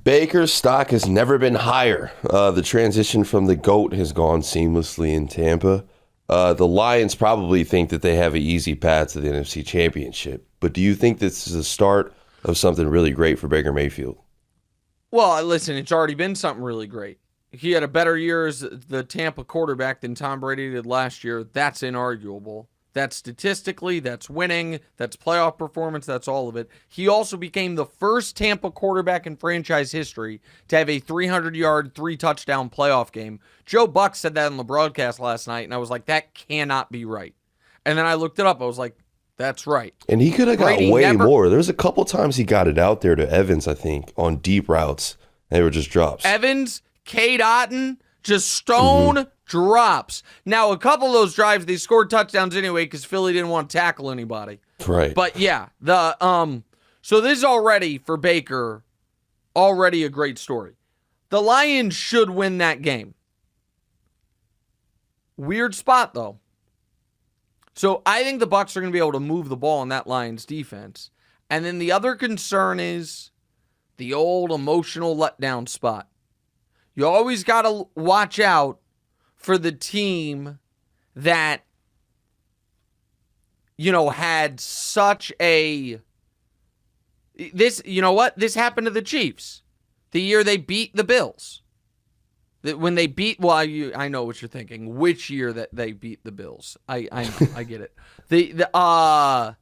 Baker's stock has never been higher. The transition from the GOAT has gone seamlessly in Tampa. The Lions probably think that they have an easy path to the NFC Championship. But do you think this is the start of something really great for Baker Mayfield? Well, listen, it's already been something really great. He had a better year as the Tampa quarterback than Tom Brady did last year. That's inarguable. That's statistically, that's winning, that's playoff performance, that's all of it. He also became the first Tampa quarterback in franchise history to have a 300-yard, 3-touchdown playoff game. Joe Buck said that on the broadcast last night, and I was like, that cannot be right. And then I looked it up. I was like, that's right. And he could have got way more. There was a couple times he got it out there to Evans, I think, on deep routes. They were just drops. Evans, Cade Otton, just stone drops. Now, a couple of those drives, they scored touchdowns anyway because Philly didn't want to tackle anybody. Right. But yeah, so this is already, for Baker, already a great story. The Lions should win that game. Weird spot, though. So I think the Bucs are going to be able to move the ball in that Lions defense. And then the other concern is the old emotional letdown spot. You always got to watch out for the team that, had such a... This happened to the Chiefs. The year they beat the Bills. When they beat, I know what you're thinking. Which year that they beat the Bills? I get it. The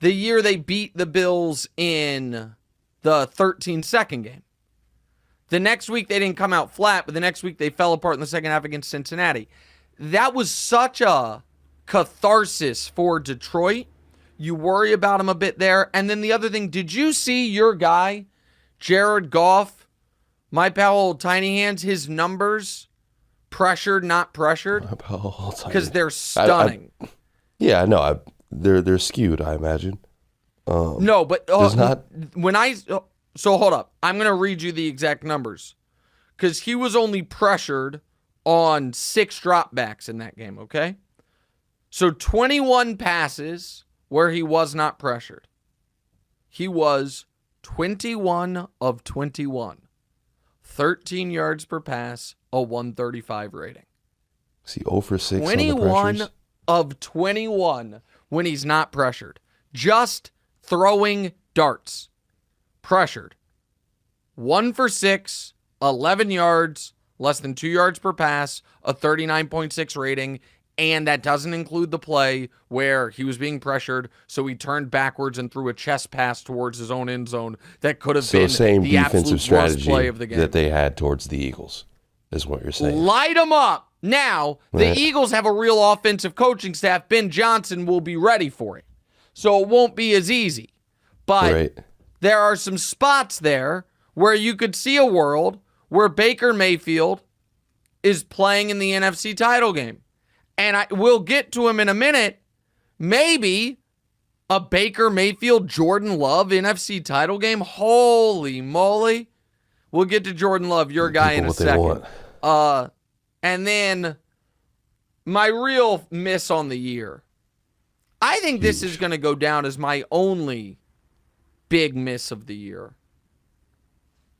year they beat the Bills in the 13-second game. The next week they didn't come out flat, but the next week they fell apart in the second half against Cincinnati. That was such a catharsis for Detroit. You worry about him a bit there. And then the other thing, did you see your guy, Jared Goff, my pal old Tiny Hands, his numbers, pressured, not pressured? Because they're stunning. They're skewed, I imagine. No, but so hold up. I'm going to read you the exact numbers. Because he was only pressured on 6 dropbacks in that game, okay? So 21 passes where he was not pressured. He was 21 of 21. 13 yards per pass, a 135 rating. Is he 0 for 6 21 of 21 when he's not pressured. Just throwing darts. Pressured. 1 for 6, 11 yards, less than 2 yards per pass, a 39.6 rating, and that doesn't include the play where he was being pressured, so he turned backwards and threw a chest pass towards his own end zone that could have been same the defensive absolute worst strategy play of the game. that they had towards the Eagles, is what you're saying. Light them up. Now, the Eagles have a real offensive coaching staff. Ben Johnson will be ready for it, so it won't be as easy. But there are some spots there where you could see a world where Baker Mayfield is playing in the NFC title game. And we'll get to him in a minute. Maybe a Baker Mayfield, Jordan Love NFC title game. Holy moly. We'll get to Jordan Love, your guy, in a second. And then my real miss on the year. I think this is going to go down as my only big miss of the year.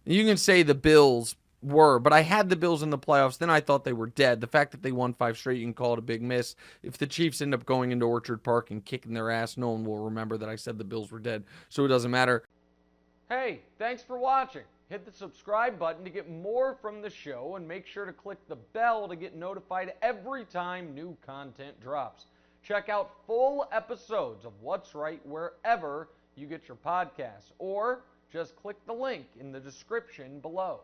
You can say the Bills were, but I had the Bills in the playoffs. Then I thought they were dead. The fact that they won 5 straight, you can call it a big miss. If the Chiefs end up going into Orchard Park and kicking their ass, no one will remember that I said the Bills were dead, so it doesn't matter. Hey, thanks for watching. Hit the subscribe button to get more from the show, and make sure to click the bell to get notified every time new content drops. Check out full episodes of What's Right wherever you get your podcasts, or just click the link in the description below.